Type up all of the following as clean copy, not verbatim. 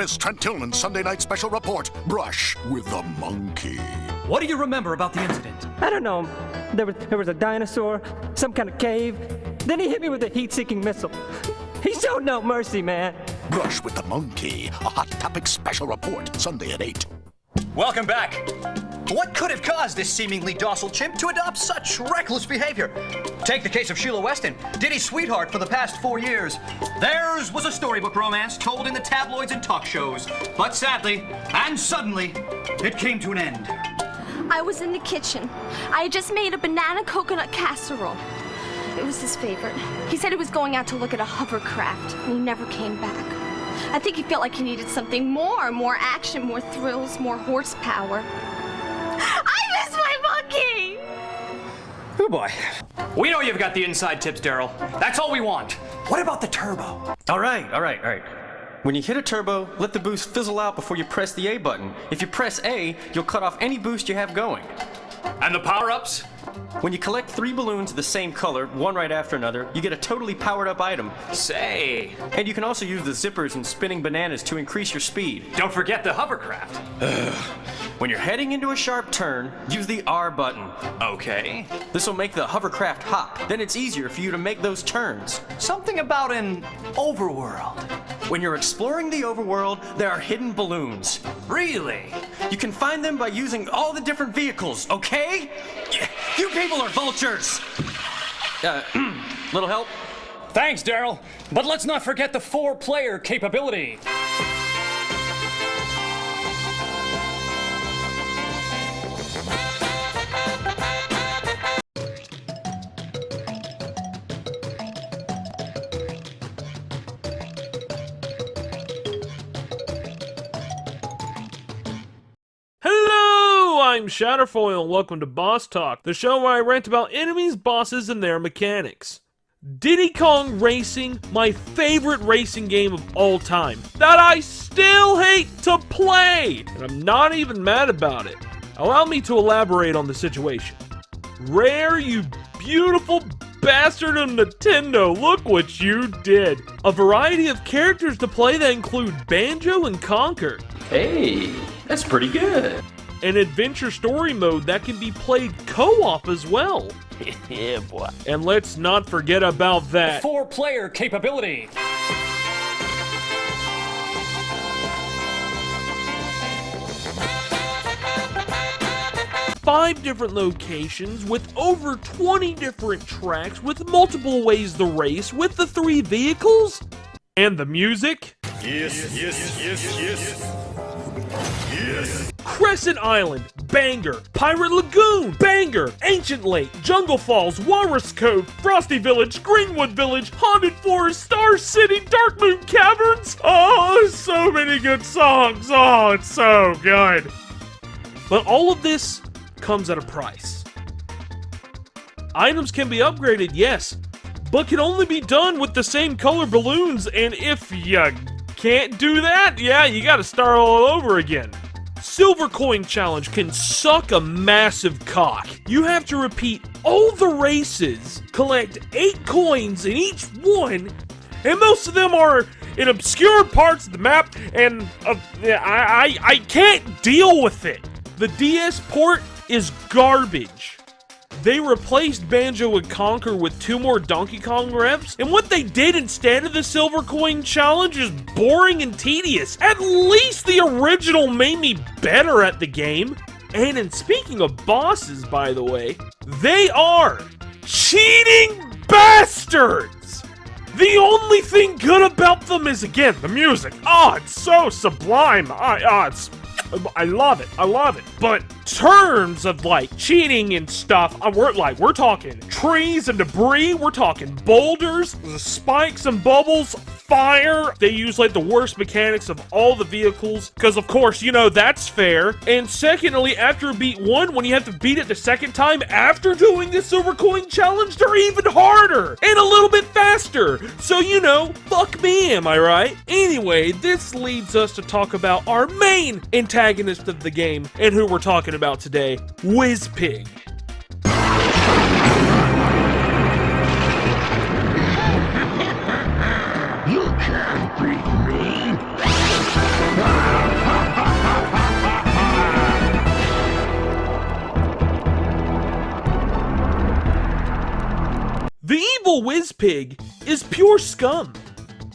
This Trent Tillman's Sunday night special report, Brush with the Monkey. What do you remember about the incident? I don't know. There was a dinosaur, some kind of cave. Then he hit me with a heat-seeking missile. He showed no mercy, man. Brush with the Monkey, a Hot Topic special report, Sunday at 8. Welcome back. What could have caused this seemingly docile chimp to adopt such reckless behavior? Take the case of Sheila Weston, Diddy's sweetheart for the past 4 years. Theirs was a storybook romance told in the tabloids and talk shows. But sadly, and suddenly, it came to an end. I was in the kitchen. I had just made a banana coconut casserole. It was his favorite. He said he was going out to look at a hovercraft, and he never came back. I think he felt like he needed something more action, more thrills, more horsepower. I miss my monkey! Oh boy. We know you've got the inside tips, Daryl. That's all we want. What about the turbo? All right. When you hit a turbo, let the boost fizzle out before you press the A button. If you press A, you'll cut off any boost you have going. And the power-ups? When you collect 3 balloons of the same color, one right after another, you get a totally powered-up item. Say. And you can also use the zippers and spinning bananas to increase your speed. Don't forget the hovercraft. When you're heading into a sharp turn, use the R button. Okay. This will make the hovercraft hop. Then it's easier for you to make those turns. Something about an overworld. When you're exploring the overworld, there are hidden balloons. Really? You can find them by using all the different vehicles, okay? You people are vultures! Little help? Thanks, Daryl. But let's not forget the 4-player capability. I'm Shatterfoil and welcome to Boss Talk, the show where I rant about enemies, bosses, and their mechanics. Diddy Kong Racing, my favorite racing game of all time, that I still hate to play, and I'm not even mad about it. Allow me to elaborate on the situation. Rare, you beautiful bastard of Nintendo, look what you did. A variety of characters to play that include Banjo and Conker. Hey, that's pretty good. An adventure story mode that can be played co-op as well. Yeah, boy. And let's not forget about that 4-player capability. Five different locations with over 20 different tracks with multiple ways to race with the 3 vehicles. And the music. Yes. Crescent Island, banger. Pirate Lagoon, banger. Ancient Lake, Jungle Falls, Walrus Cove, Frosty Village, Greenwood Village, Haunted Forest, Star City, Dark Moon Caverns. Oh, so many good songs. Oh, it's so good. But all of this comes at a price. Items can be upgraded, yes, but can only be done with the same color balloons, and if you can't do that, yeah, you gotta start all over again. Silver Coin Challenge can suck a massive cock. You have to repeat all the races, collect 8 coins in each one, and most of them are in obscure parts of the map, and I can't deal with it. The DS port is garbage. They replaced Banjo and Conker with 2 more Donkey Kong reps, and what they did instead of the Silver Coin Challenge is boring and tedious. At least the original made me better at the game. And speaking of bosses, by the way, they are cheating bastards! The only thing good about them is, again, the music. Oh, it's so sublime. I love it. But terms of like cheating and stuff, we're talking trees and debris, we're talking boulders, spikes and bubbles, fire. They use like the worst mechanics of all the vehicles, because of course, you know, that's fair. And secondly, after beat 1, when you have to beat it the second time after doing the Silver Coin Challenge, they're even harder and a little bit faster. So, you know, fuck me, am I right? Anyway, this leads us to talk about our main antagonist of the game, and who we're talking about today, Wizpig. You can't beat me. Wizpig is pure scum.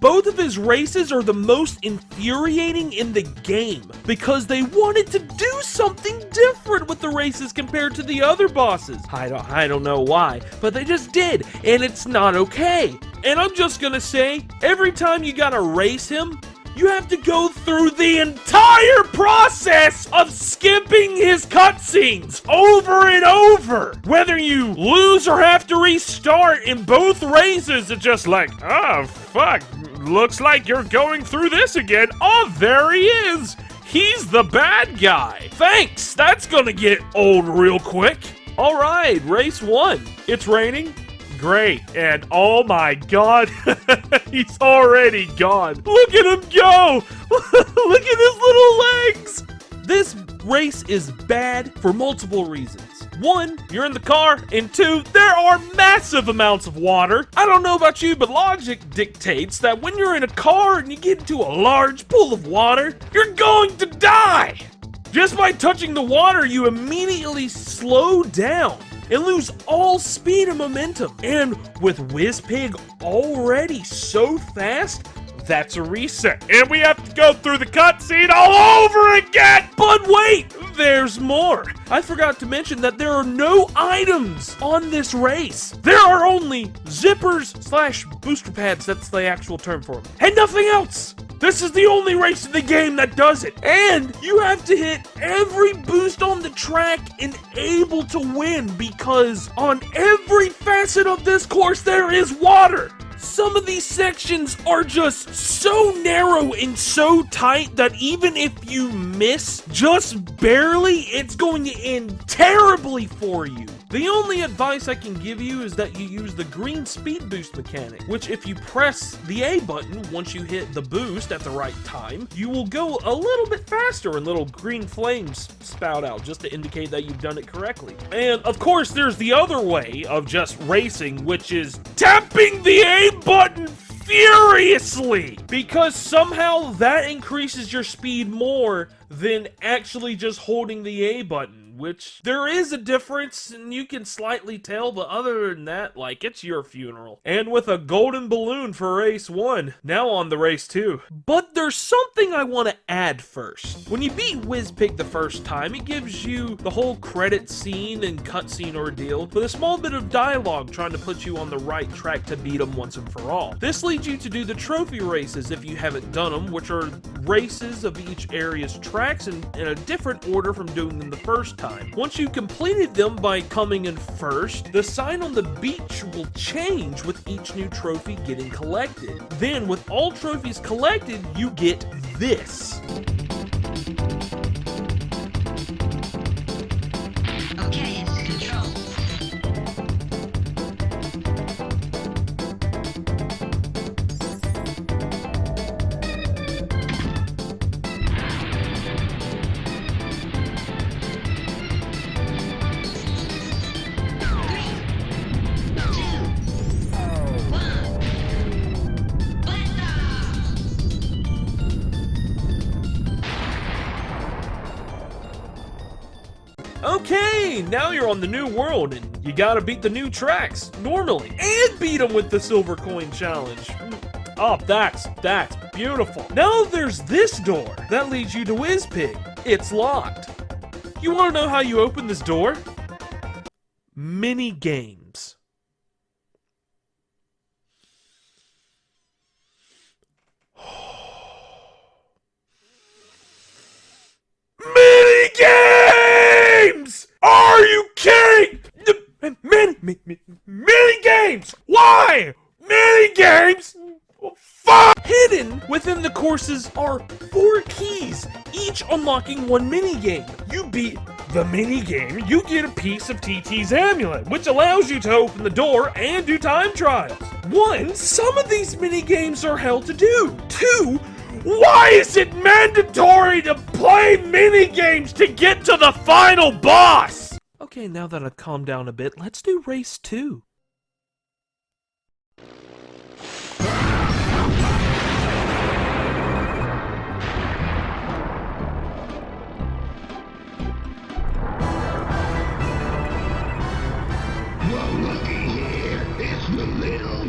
Both of his races are the most infuriating in the game because they wanted to do something different with the races compared to the other bosses. I don't know why, but they just did, and it's not okay. And I'm just gonna say, every time you gotta race him, you have to go through the entire process of skipping his cutscenes over and over. Whether you lose or have to restart in both races, it's just like, oh, fuck, looks like you're going through this again. Oh, there he is. He's the bad guy. Thanks, that's gonna get old real quick. All right, race 1. It's raining. Great, and oh my god, he's already gone. Look at him go! Look at his little legs! This race is bad for multiple reasons. 1, you're in the car, and 2, there are massive amounts of water. I don't know about you, but logic dictates that when you're in a car and you get into a large pool of water, you're going to die! Just by touching the water, you immediately slow down and lose all speed and momentum. And with Wizpig already so fast, that's a reset. And we have to go through the cutscene all over again! But wait, there's more. I forgot to mention that there are no items on this race. There are only zippers/booster pads, that's the actual term for them, and nothing else. This is the only race in the game that does it. And you have to hit every boost on the track and able to win, because on every facet of this course there is water. Some of these sections are just so narrow and so tight that even if you miss just barely, it's going to end terribly for you. The only advice I can give you is that you use the green speed boost mechanic, which if you press the A button once you hit the boost at the right time, you will go a little bit faster and little green flames spout out just to indicate that you've done it correctly. And of course there's the other way of just racing, which is tapping the A button furiously, because somehow that increases your speed more than actually just holding the A button. Which, there is a difference, and you can slightly tell, but other than that, like, it's your funeral. And with a golden balloon for race 1, now on the race 2. But there's something I want to add first. When you beat Wizpig the first time, it gives you the whole credit scene and cutscene ordeal with a small bit of dialogue trying to put you on the right track to beat him once and for all. This leads you to do the trophy races if you haven't done them, which are races of each area's tracks in a different order from doing them the first time. Once you completed them by coming in first, the sign on the beach will change with each new trophy getting collected. Then, with all trophies collected, you get this. Okay, it's control. Okay, now you're on the new world, and you gotta beat the new tracks, normally, and beat them with the silver coin challenge. Oh, that's beautiful. Now there's this door that leads you to Wizpig. It's locked. You wanna know how you open this door? Mini games. Mini games! Are you kidding? Mini games! Why? Mini games? Fuck! Hidden within the courses are 4 keys, each unlocking 1 mini game. You beat the mini game, you get a piece of TT's amulet, which allows you to open the door and do time trials. 1, some of these mini games are hell to do. 2, why is it mandatory to play mini games to get to the final boss? Okay, now that I've calmed down a bit, let's do race 2. Well, looky here. It's the little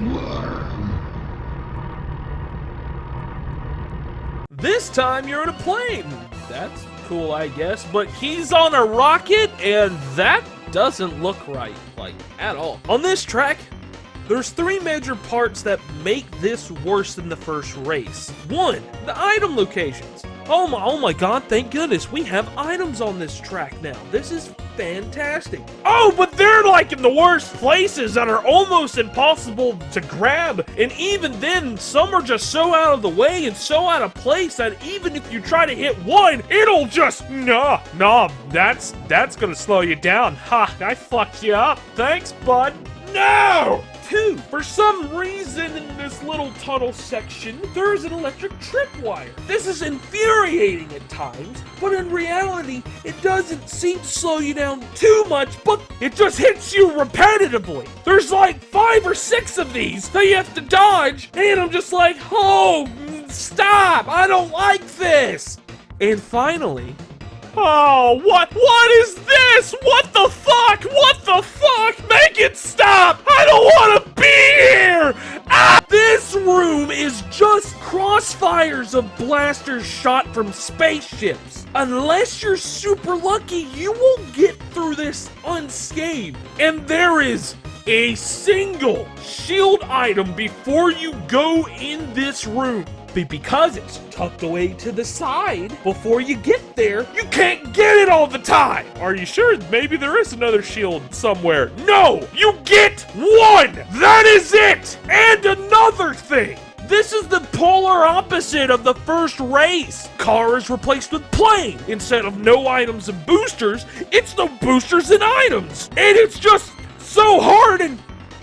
time you're in a plane. That's cool, I guess, but he's on a rocket, and that doesn't look right, like, at all. On this track, there's 3 major parts that make this worse than the first race. 1, the item locations. Oh my god, thank goodness we have items on this track now. This is fantastic. Oh, but they're like in the worst places that are almost impossible to grab. And even then, some are just so out of the way and so out of place that even if you try to hit one, it'll just, nah, that's gonna slow you down. Ha, I fucked you up. Thanks, bud. No! 2, for some reason in this little tunnel section, there's an electric tripwire. This is infuriating at times, but in reality, it doesn't seem to slow you down too much, but it just hits you repetitively. There's like 5 or 6 of these that you have to dodge, and I'm just like, oh, stop, I don't like this. And finally, oh, what is this? What the fuck? What the fuck? Make it stop! I don't want to be here! Ah! This room is just crossfires of blasters shot from spaceships. Unless you're super lucky, you will get through this unscathed. And there is a single shield item before you go in this room. But because it's tucked away to the side, before you get there, you can't get it all the time. Are you sure? Maybe there is another shield somewhere. No! You get 1! That is it! And another thing! This is the polar opposite of the first race. Car is replaced with plane. Instead of no items and boosters, it's no boosters and items. And it's just so hard, and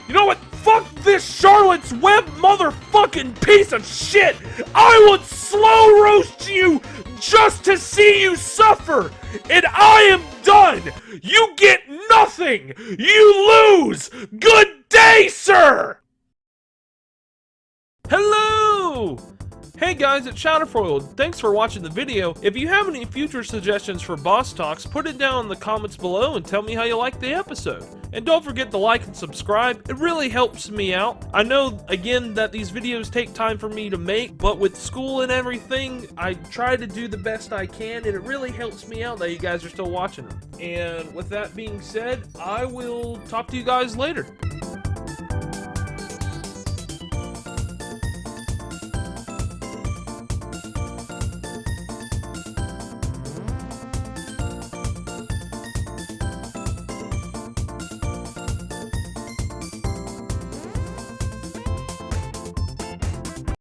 you know what? Fuck this Charlotte's Web motherfucking piece of shit! I would slow roast you just to see you suffer! And I am done! You get nothing! You lose! Good day, sir! Hello! Hey guys, it's Shatterfoil. Thanks for watching the video. If you have any future suggestions for boss talks, put it down in the comments below and tell me how you liked the episode. And don't forget to like and subscribe, it really helps me out. I know, again, that these videos take time for me to make, but with school and everything, I try to do the best I can, and it really helps me out that you guys are still watching them. And with that being said, I will talk to you guys later.